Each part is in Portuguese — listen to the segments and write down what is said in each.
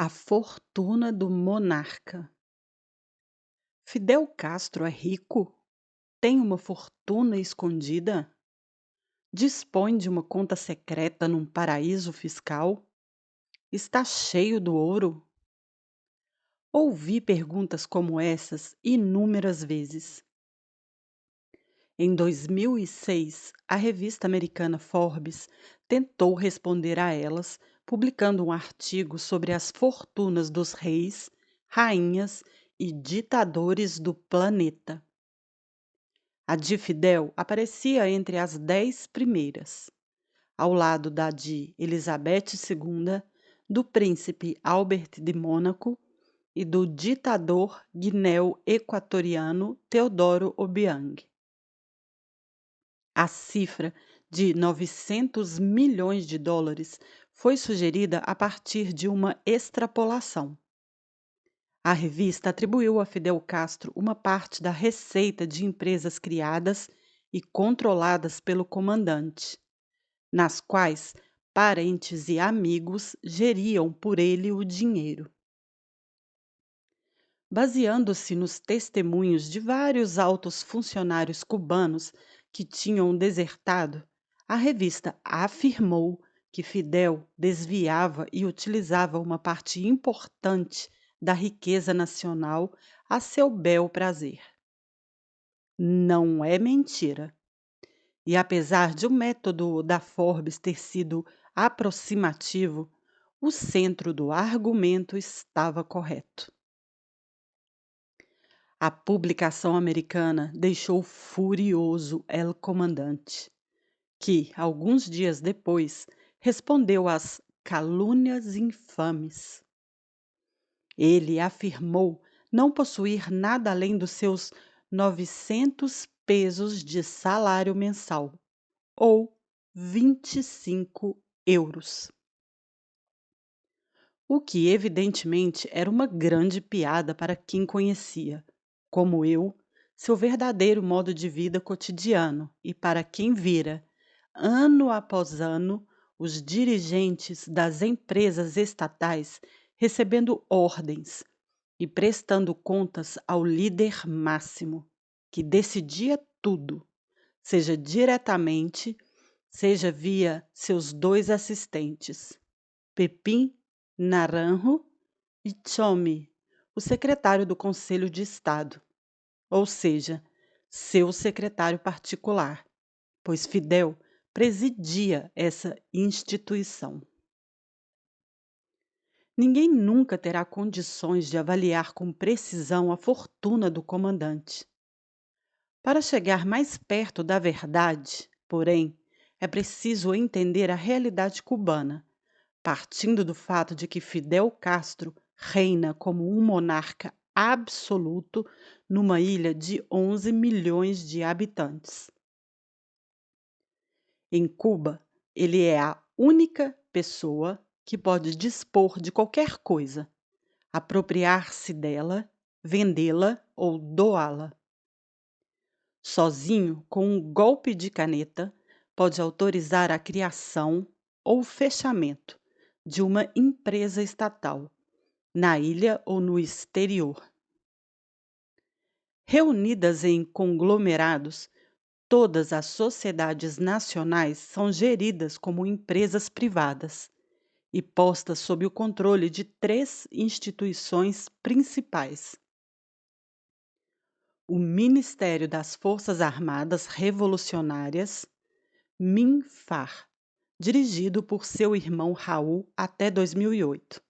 A fortuna do monarca. Fidel Castro é rico? Tem uma fortuna escondida? Dispõe de uma conta secreta num paraíso fiscal? Está cheio do ouro? Ouvi perguntas como essas inúmeras vezes. Em 2006, a revista americana Forbes tentou responder a elas, publicando um artigo sobre as fortunas dos reis, rainhas e ditadores do planeta. A de Fidel aparecia entre as 10 primeiras, ao lado da de Elizabeth II, do príncipe Albert de Mônaco e do ditador guineu-equatoriano Teodoro Obiang. A cifra de 900 milhões de dólares foi sugerida a partir de uma extrapolação. A revista atribuiu a Fidel Castro uma parte da receita de empresas criadas e controladas pelo comandante, nas quais parentes e amigos geriam por ele o dinheiro. Baseando-se nos testemunhos de vários altos funcionários cubanos que tinham desertado, a revista afirmou que Fidel desviava e utilizava uma parte importante da riqueza nacional a seu bel prazer. Não é mentira. E apesar de o método da Forbes ter sido aproximativo, o centro do argumento estava correto. A publicação americana deixou furioso El Comandante, que, alguns dias depois, respondeu às calúnias infames. Ele afirmou não possuir nada além dos seus 900 pesos de salário mensal, ou 25 euros. O que evidentemente era uma grande piada para quem conhecia, como eu, seu verdadeiro modo de vida cotidiano e para quem vira, ano após ano, os dirigentes das empresas estatais recebendo ordens e prestando contas ao líder máximo, que decidia tudo, seja diretamente, seja via seus 2 assistentes, Pepín Naranjo e Txomi, o secretário do Conselho de Estado, ou seja, seu secretário particular, pois Fidel presidia essa instituição. Ninguém nunca terá condições de avaliar com precisão a fortuna do comandante. Para chegar mais perto da verdade, porém, é preciso entender a realidade cubana, partindo do fato de que Fidel Castro reina como um monarca absoluto numa ilha de 11 milhões de habitantes. Em Cuba, ele é a única pessoa que pode dispor de qualquer coisa, apropriar-se dela, vendê-la ou doá-la. Sozinho, com um golpe de caneta, pode autorizar a criação ou fechamento de uma empresa estatal, na ilha ou no exterior. Reunidas em conglomerados, todas as sociedades nacionais são geridas como empresas privadas e postas sob o controle de 3 instituições principais: o Ministério das Forças Armadas Revolucionárias, MINFAR, dirigido por seu irmão Raul até 2008.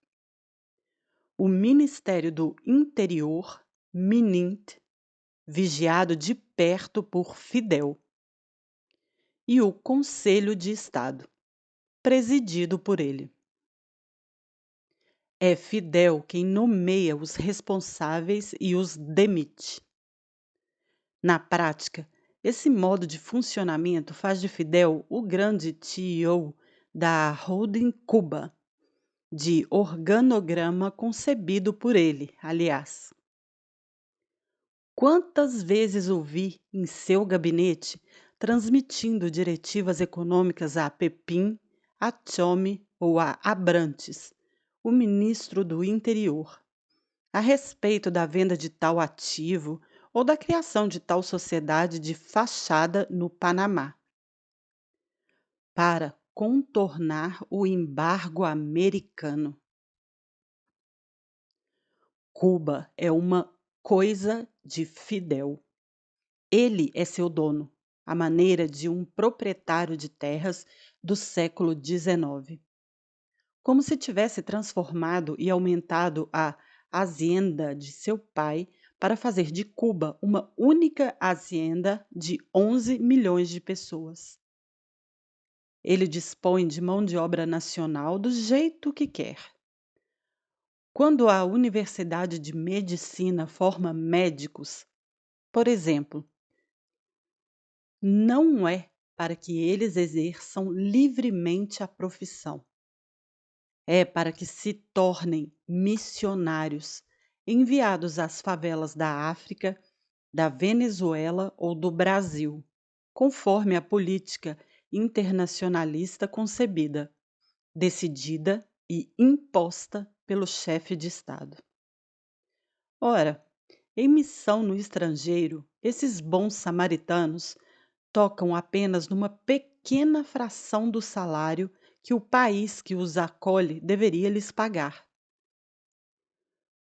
O Ministério do Interior, MININT, vigiado de perto por Fidel. E o Conselho de Estado, presidido por ele. É Fidel quem nomeia os responsáveis e os demite. Na prática, esse modo de funcionamento faz de Fidel o grande CEO da Holding Cuba, de organograma concebido por ele, aliás. Quantas vezes o vi em seu gabinete transmitindo diretivas econômicas a Pepín, a Txomi ou a Abrantes, o ministro do Interior, a respeito da venda de tal ativo ou da criação de tal sociedade de fachada no Panamá, para contornar o embargo americano. Cuba é uma coisa de Fidel. Ele é seu dono, à maneira de um proprietário de terras do século XIX. Como se tivesse transformado e aumentado a hacienda de seu pai para fazer de Cuba uma única hacienda de 11 milhões de pessoas. Ele dispõe de mão de obra nacional do jeito que quer. Quando a Universidade de Medicina forma médicos, por exemplo, não é para que eles exerçam livremente a profissão. É para que se tornem missionários, enviados às favelas da África, da Venezuela ou do Brasil, conforme a política internacionalista concebida, decidida e imposta pelo chefe de Estado. Ora, em missão no estrangeiro, esses bons samaritanos tocam apenas numa pequena fração do salário que o país que os acolhe deveria lhes pagar,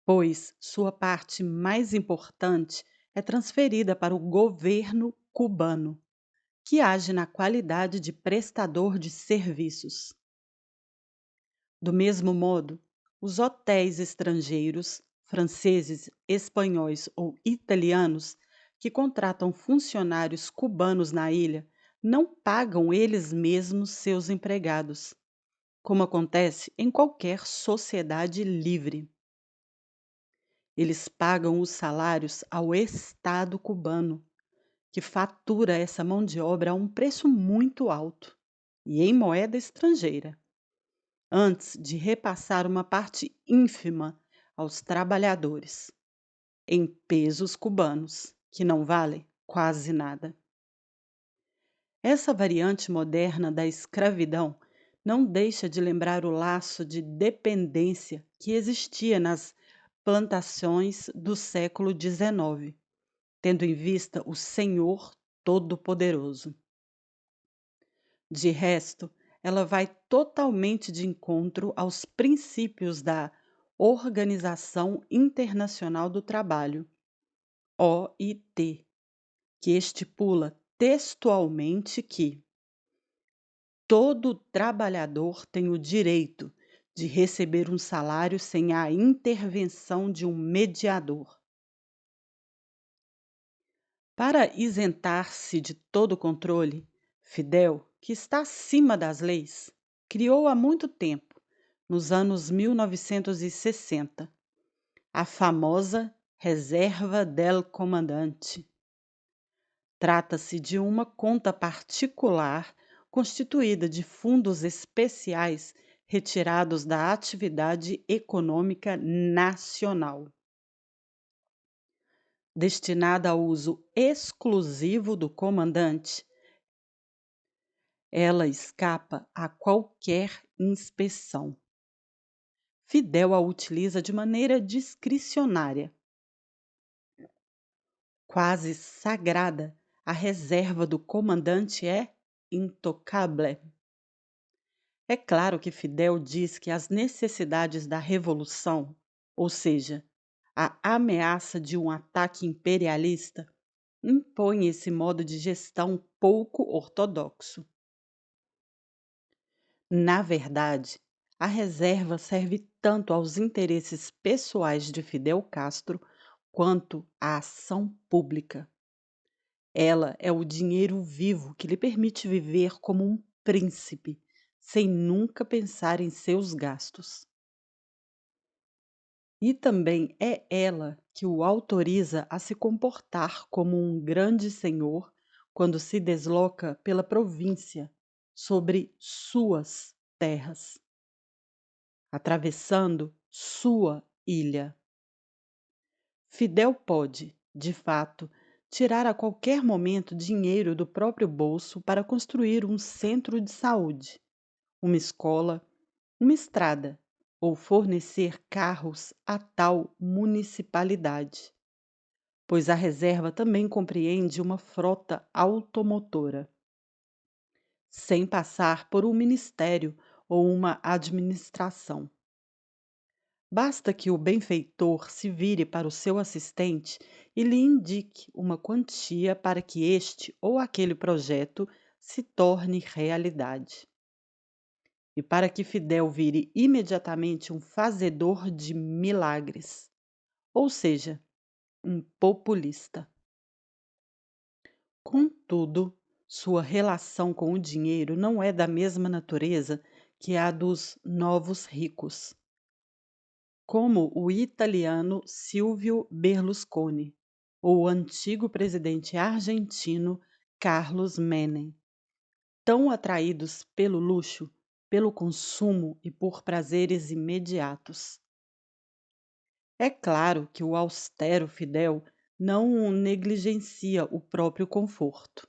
pois sua parte mais importante é transferida para o governo cubano, que age na qualidade de prestador de serviços. Do mesmo modo, os hotéis estrangeiros, franceses, espanhóis ou italianos, que contratam funcionários cubanos na ilha, não pagam eles mesmos seus empregados, como acontece em qualquer sociedade livre. Eles pagam os salários ao Estado cubano, que fatura essa mão de obra a um preço muito alto e em moeda estrangeira, antes de repassar uma parte ínfima aos trabalhadores, em pesos cubanos, que não valem quase nada. Essa variante moderna da escravidão não deixa de lembrar o laço de dependência que existia nas plantações do século XIX, tendo em vista o Senhor Todo-Poderoso. De resto, ela vai totalmente de encontro aos princípios da Organização Internacional do Trabalho, OIT, que estipula textualmente que todo trabalhador tem o direito de receber um salário sem a intervenção de um mediador. Para isentar-se de todo controle, Fidel, que está acima das leis, criou há muito tempo, nos anos 1960, a famosa Reserva del Comandante. Trata-se de uma conta particular constituída de fundos especiais retirados da atividade econômica nacional, destinada ao uso exclusivo do comandante. Ela escapa a qualquer inspeção. Fidel a utiliza de maneira discricionária. Quase sagrada, a reserva do comandante é intocável. É claro que Fidel diz que as necessidades da revolução, ou seja, a ameaça de um ataque imperialista, impõe esse modo de gestão pouco ortodoxo. Na verdade, a reserva serve tanto aos interesses pessoais de Fidel Castro quanto à ação pública. Ela é o dinheiro vivo que lhe permite viver como um príncipe, sem nunca pensar em seus gastos. E também é ela que o autoriza a se comportar como um grande senhor quando se desloca pela província sobre suas terras, atravessando sua ilha. Fidel pode, de fato, tirar a qualquer momento dinheiro do próprio bolso para construir um centro de saúde, uma escola, uma estrada, ou fornecer carros a tal municipalidade, pois a reserva também compreende uma frota automotora, sem passar por um ministério ou uma administração. Basta que o benfeitor se vire para o seu assistente e lhe indique uma quantia para que este ou aquele projeto se torne realidade. E para que Fidel vire imediatamente um fazedor de milagres, ou seja, um populista. Contudo, sua relação com o dinheiro não é da mesma natureza que a dos novos ricos, como o italiano Silvio Berlusconi ou o antigo presidente argentino Carlos Menem, tão atraídos pelo luxo, pelo consumo e por prazeres imediatos. É claro que o austero Fidel não negligencia o próprio conforto.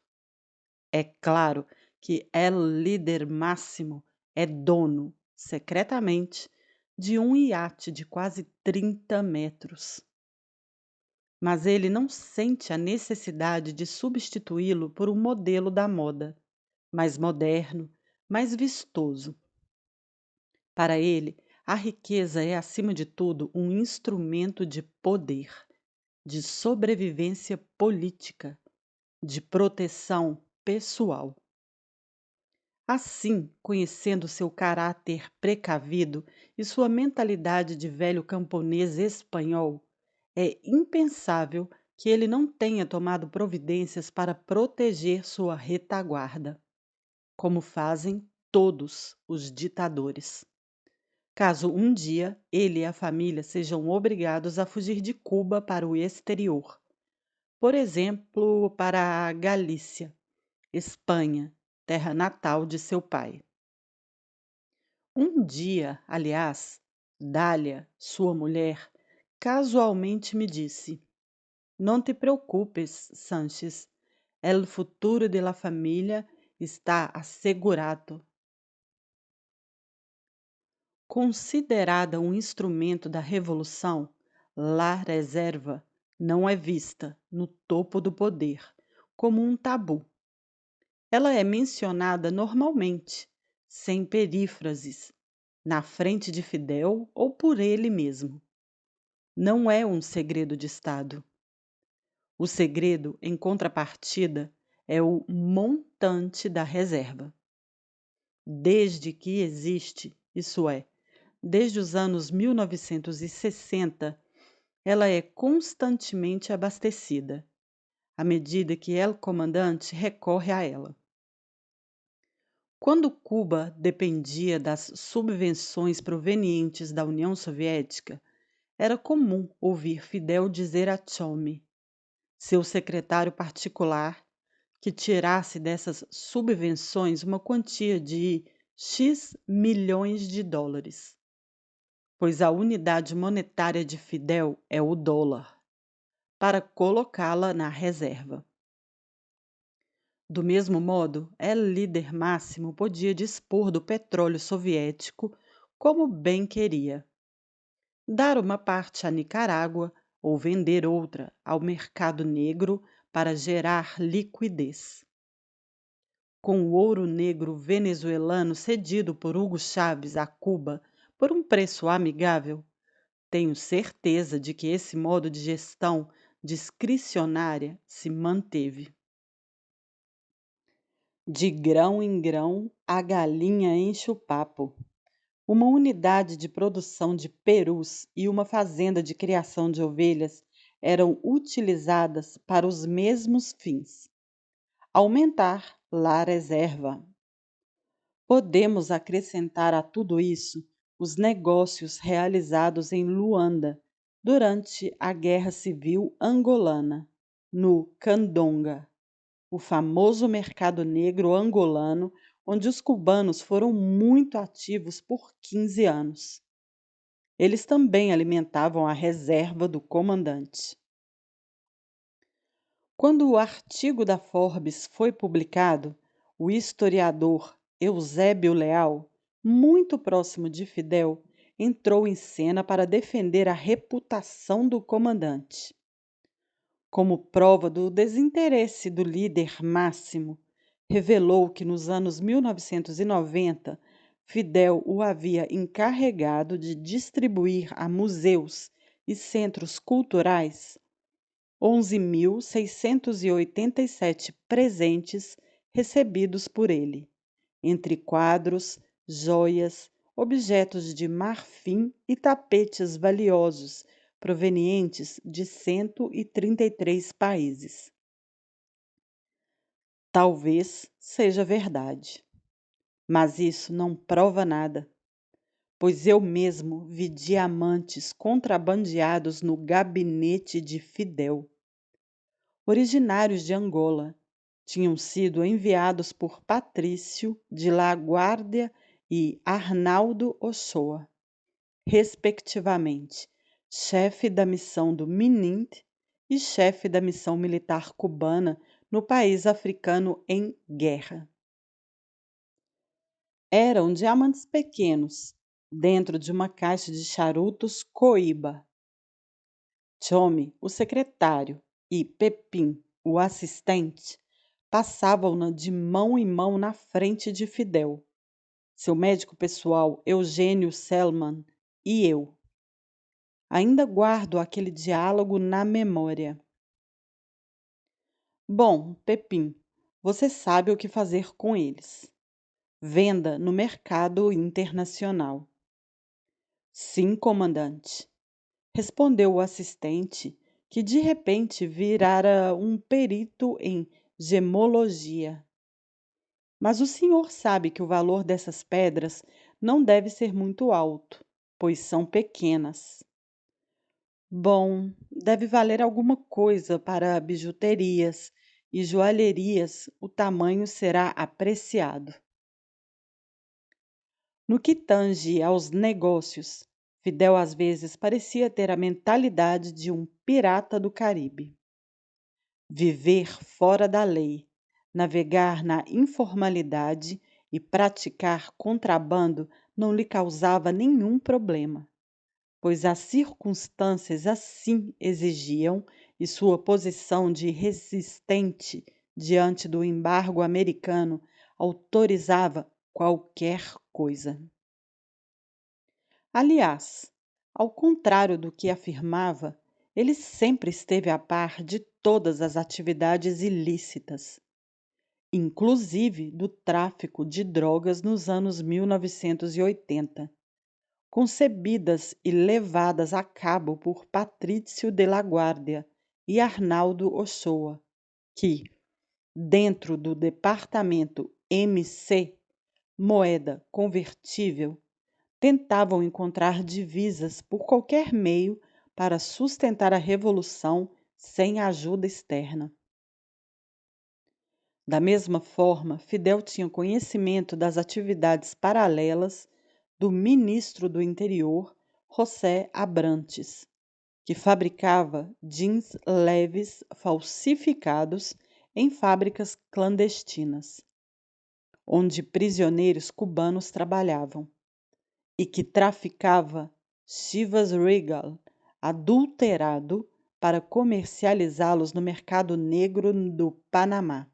É claro que El Líder Máximo é dono, secretamente, de um iate de quase 30 metros. Mas ele não sente a necessidade de substituí-lo por um modelo da moda, mais moderno, mais vistoso. Para ele, a riqueza é, acima de tudo, um instrumento de poder, de sobrevivência política, de proteção pessoal. Assim, conhecendo seu caráter precavido e sua mentalidade de velho camponês espanhol, é impensável que ele não tenha tomado providências para proteger sua retaguarda, como fazem todos os ditadores. Caso um dia ele e a família sejam obrigados a fugir de Cuba para o exterior, por exemplo, para a Galícia, Espanha, terra natal de seu pai. Um dia, aliás, Dália, sua mulher, casualmente me disse: Não te preocupes, Sanches, el futuro de la familia está assegurado. Considerada um instrumento da revolução, La Reserva não é vista, no topo do poder, como um tabu. Ela é mencionada normalmente, sem perífrases, na frente de Fidel ou por ele mesmo. Não é um segredo de Estado. O segredo, em contrapartida, é o montante da reserva. Desde que existe, isso é, desde os anos 1960, ela é constantemente abastecida, à medida que El Comandante recorre a ela. Quando Cuba dependia das subvenções provenientes da União Soviética, era comum ouvir Fidel dizer a Chomi, seu secretário particular, que tirasse dessas subvenções uma quantia de X milhões de dólares, pois a unidade monetária de Fidel é o dólar, para colocá-la na reserva. Do mesmo modo, El Líder Máximo podia dispor do petróleo soviético como bem queria, dar uma parte à Nicarágua ou vender outra ao mercado negro para gerar liquidez. Com o ouro negro venezuelano cedido por Hugo Chávez a Cuba por um preço amigável, tenho certeza de que esse modo de gestão discricionária se manteve. De grão em grão, a galinha enche o papo. Uma unidade de produção de perus e uma fazenda de criação de ovelhas eram utilizadas para os mesmos fins: aumentar la reserva. Podemos acrescentar a tudo isso os negócios realizados em Luanda durante a Guerra Civil Angolana, no Candonga, o famoso mercado negro angolano, onde os cubanos foram muito ativos por 15 anos. Eles também alimentavam a reserva do comandante. Quando o artigo da Forbes foi publicado, o historiador Eusébio Leal, muito próximo de Fidel, entrou em cena para defender a reputação do comandante. Como prova do desinteresse do líder máximo, revelou que nos anos 1990, Fidel o havia encarregado de distribuir a museus e centros culturais 11.687 presentes recebidos por ele, entre quadros, joias, objetos de marfim e tapetes valiosos provenientes de 133 países. Talvez seja verdade, mas isso não prova nada, pois eu mesmo vi diamantes contrabandeados no gabinete de Fidel. Originários de Angola, tinham sido enviados por Patrício de La Guardia e Arnaldo Ochoa, respectivamente, chefe da missão do MNIT e chefe da missão militar cubana no país africano em guerra. Eram diamantes pequenos, dentro de uma caixa de charutos Coíba. Tchome, o secretário, e Pepim, o assistente, passavam-na de mão em mão na frente de Fidel, seu médico pessoal Eugênio Selman e eu. Ainda guardo aquele diálogo na memória. Bom, Pepim, você sabe o que fazer com eles. Venda no mercado internacional. Sim, comandante, respondeu o assistente, que de repente virara um perito em gemologia. Mas o senhor sabe que o valor dessas pedras não deve ser muito alto, pois são pequenas. Bom, deve valer alguma coisa para bijuterias e joalherias, o tamanho será apreciado. No que tange aos negócios, Fidel às vezes parecia ter a mentalidade de um pirata do Caribe. Viver fora da lei, navegar na informalidade e praticar contrabando não lhe causava nenhum problema, pois as circunstâncias assim exigiam e sua posição de resistente diante do embargo americano autorizava qualquer coisa. Aliás, ao contrário do que afirmava, ele sempre esteve a par de todas as atividades ilícitas, inclusive do tráfico de drogas nos anos 1980, concebidas e levadas a cabo por Patrício de la Guardia e Arnaldo Ochoa, que, dentro do departamento MC, moeda convertível, tentavam encontrar divisas por qualquer meio para sustentar a revolução sem ajuda externa. Da mesma forma, Fidel tinha conhecimento das atividades paralelas do ministro do Interior, José Abrantes, que fabricava jeans leves falsificados em fábricas clandestinas, onde prisioneiros cubanos trabalhavam, e que traficava Chivas Regal adulterado para comercializá-los no mercado negro do Panamá.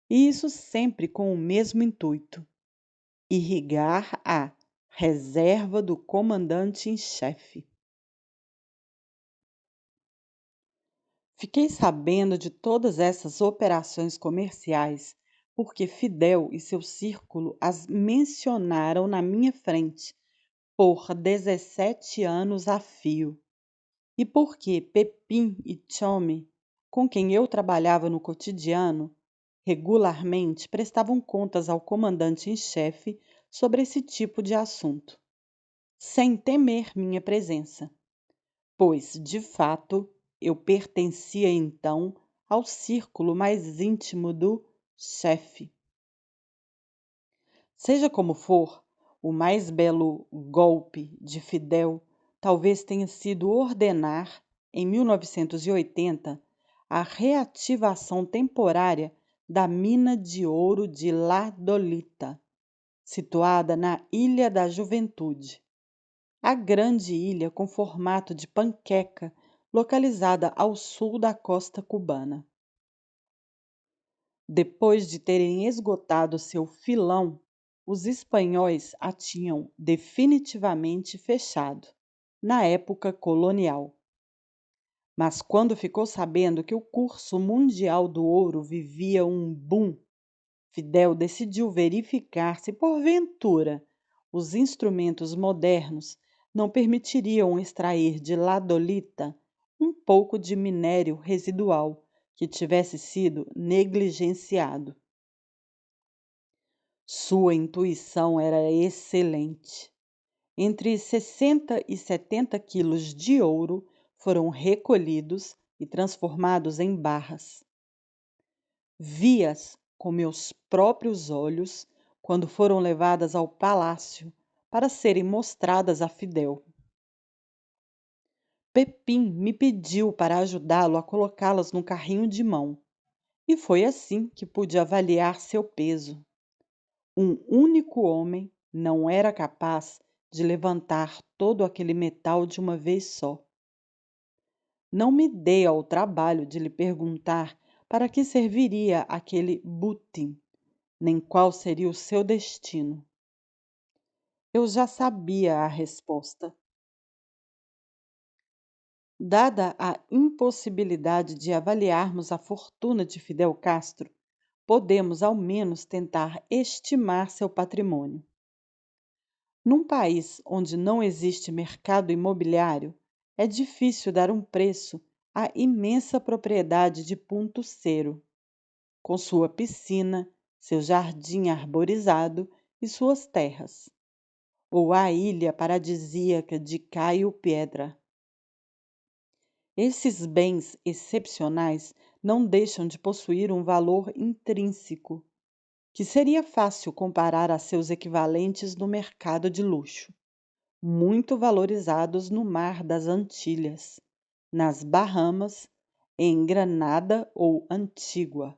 E isso sempre com o mesmo intuito: irrigar a reserva do comandante em chefe. Fiquei sabendo de todas essas operações comerciais porque Fidel e seu círculo as mencionaram na minha frente por 17 anos a fio, e porque Pepim e Tchome, com quem eu trabalhava no cotidiano, regularmente prestavam contas ao comandante em chefe sobre esse tipo de assunto, sem temer minha presença, pois, de fato, eu pertencia então ao círculo mais íntimo do chefe. Seja como for, o mais belo golpe de Fidel talvez tenha sido ordenar, em 1980, a reativação temporária da mina de ouro de La Dolita, situada na Ilha da Juventude, a grande ilha com formato de panqueca, localizada ao sul da costa cubana. Depois de terem esgotado seu filão, os espanhóis a tinham definitivamente fechado, na época colonial. Mas quando ficou sabendo que o curso mundial do ouro vivia um boom, Fidel decidiu verificar se, porventura, os instrumentos modernos não permitiriam extrair de ladolita um pouco de minério residual que tivesse sido negligenciado. Sua intuição era excelente. Entre 60 e 70 quilos de ouro foram recolhidos e transformados em barras. Vi-as com meus próprios olhos quando foram levadas ao palácio para serem mostradas a Fidel. Pepin me pediu para ajudá-lo a colocá-las no carrinho de mão, e foi assim que pude avaliar seu peso. Um único homem não era capaz de levantar todo aquele metal de uma vez só. Não me dei ao trabalho de lhe perguntar para que serviria aquele butim, nem qual seria o seu destino. Eu já sabia a resposta. Dada a impossibilidade de avaliarmos a fortuna de Fidel Castro, podemos ao menos tentar estimar seu patrimônio. Num país onde não existe mercado imobiliário, é difícil dar um preço à imensa propriedade de Punto Cero, com sua piscina, seu jardim arborizado e suas terras, ou à ilha paradisíaca de Caio Piedra. Esses bens excepcionais não deixam de possuir um valor intrínseco, que seria fácil comparar a seus equivalentes no mercado de luxo, muito valorizados no Mar das Antilhas, nas Bahamas, em Granada ou Antígua.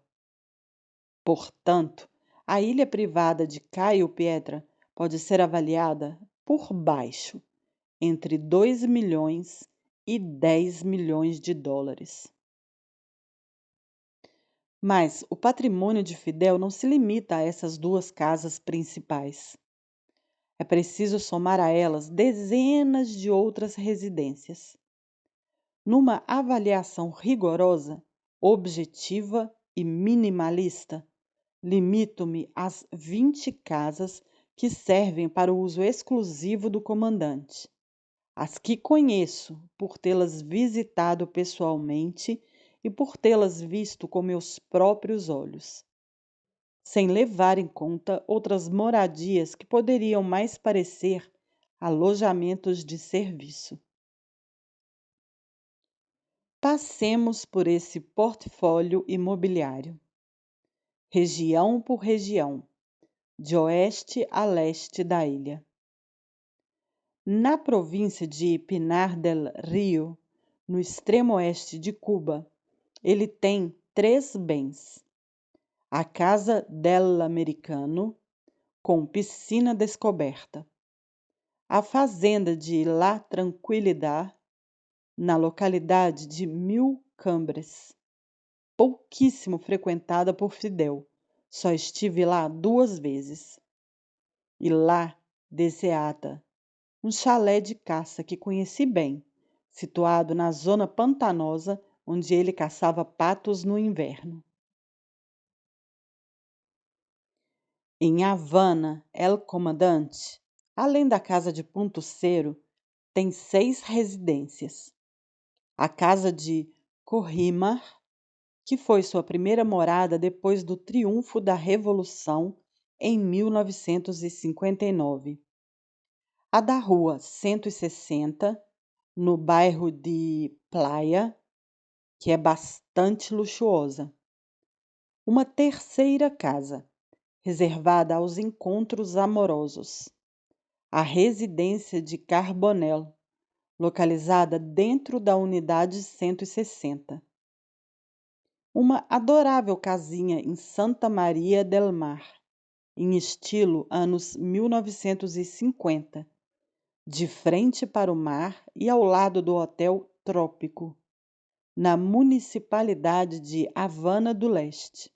Portanto, a ilha privada de Caio Pietra pode ser avaliada por baixo, entre 2 milhões e 10 milhões de dólares. Mas o patrimônio de Fidel não se limita a essas duas casas principais. É preciso somar a elas dezenas de outras residências. Numa avaliação rigorosa, objetiva e minimalista, limito-me às 20 casas que servem para o uso exclusivo do comandante, as que conheço por tê-las visitado pessoalmente e por tê-las visto com meus próprios olhos, sem levar em conta outras moradias que poderiam mais parecer alojamentos de serviço. Passemos por esse portfólio imobiliário, região por região, de oeste a leste da ilha. Na província de Pinar del Rio, no extremo oeste de Cuba, ele tem 3 bens: a Casa del Americano, com piscina descoberta, a fazenda de La Tranquilidad, na localidade de Mil Cambres, pouquíssimo frequentada por Fidel, só estive lá 2 vezes, e La Deseada, um chalé de caça que conheci bem, situado na zona pantanosa onde ele caçava patos no inverno. Em Havana, El Comandante, além da casa de Punto Cero, tem 6 residências. A casa de Corrimar, que foi sua primeira morada depois do triunfo da Revolução em 1959. A da Rua 160, no bairro de Playa, que é bastante luxuosa. Uma terceira casa, reservada aos encontros amorosos, a residência de Carbonell, localizada dentro da unidade 160. Uma adorável casinha em Santa Maria del Mar, em estilo anos 1950, de frente para o mar e ao lado do Hotel Trópico, na municipalidade de Havana do Leste.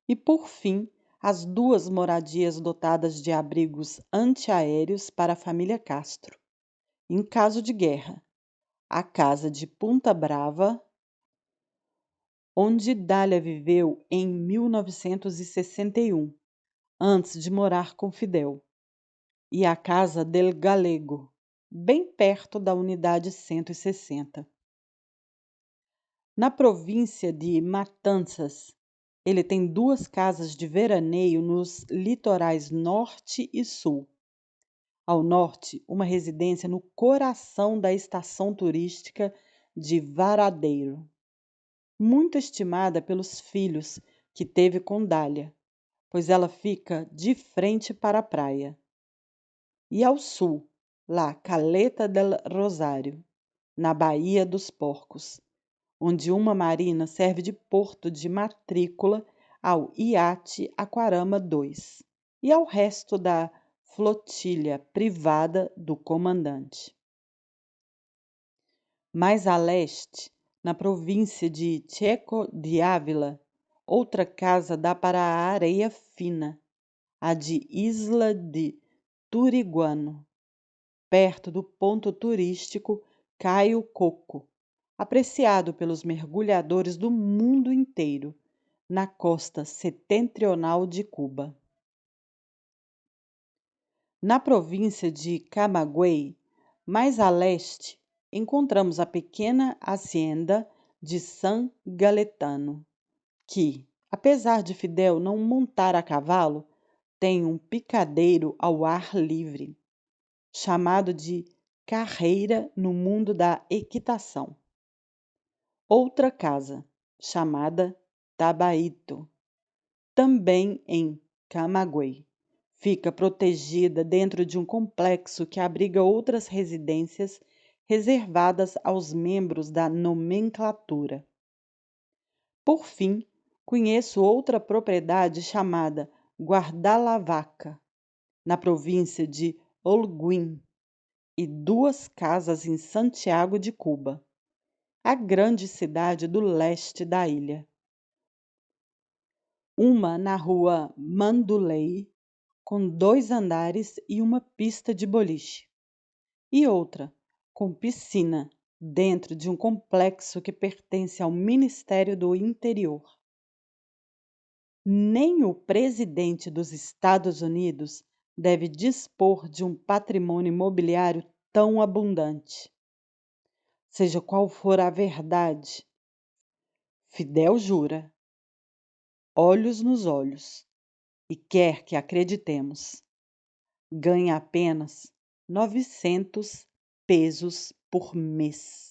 E, por fim, as duas moradias dotadas de abrigos antiaéreos para a família Castro, em caso de guerra: a casa de Punta Brava, onde Dália viveu em 1961, antes de morar com Fidel, e a Casa del Galego, bem perto da Unidade 160. Na província de Matanzas, ele tem duas casas de veraneio nos litorais norte e sul. Ao norte, uma residência no coração da estação turística de Varadeiro, muito estimada pelos filhos que teve com Dália, pois ela fica de frente para a praia. E ao sul, La Caleta del Rosário, na Baía dos Porcos, onde uma marina serve de porto de matrícula ao iate Aquarama II e ao resto da flotilha privada do comandante. Mais a leste, na província de Checo de Ávila, outra casa dá para a areia fina, a de Isla de Turiguano, perto do ponto turístico Caio Coco, apreciado pelos mergulhadores do mundo inteiro, na costa setentrional de Cuba. Na província de Camagüey, mais a leste, encontramos a pequena hacienda de San Galetano, que, apesar de Fidel não montar a cavalo, tem um picadeiro ao ar livre, chamado de carreira no mundo da equitação. Outra casa, chamada Tabaito, também em Camagüey, fica protegida dentro de um complexo que abriga outras residências reservadas aos membros da nomenclatura. Por fim, conheço outra propriedade chamada Guardalavaca, na província de Holguín, e duas casas em Santiago de Cuba, a grande cidade do leste da ilha. Uma na rua Manduley, com 2 andares e uma pista de boliche, e outra com piscina dentro de um complexo que pertence ao Ministério do Interior. Nem o presidente dos Estados Unidos deve dispor de um patrimônio imobiliário tão abundante. Seja qual for a verdade, Fidel jura, olhos nos olhos, e quer que acreditemos. Ganha apenas 900 pesos por mês.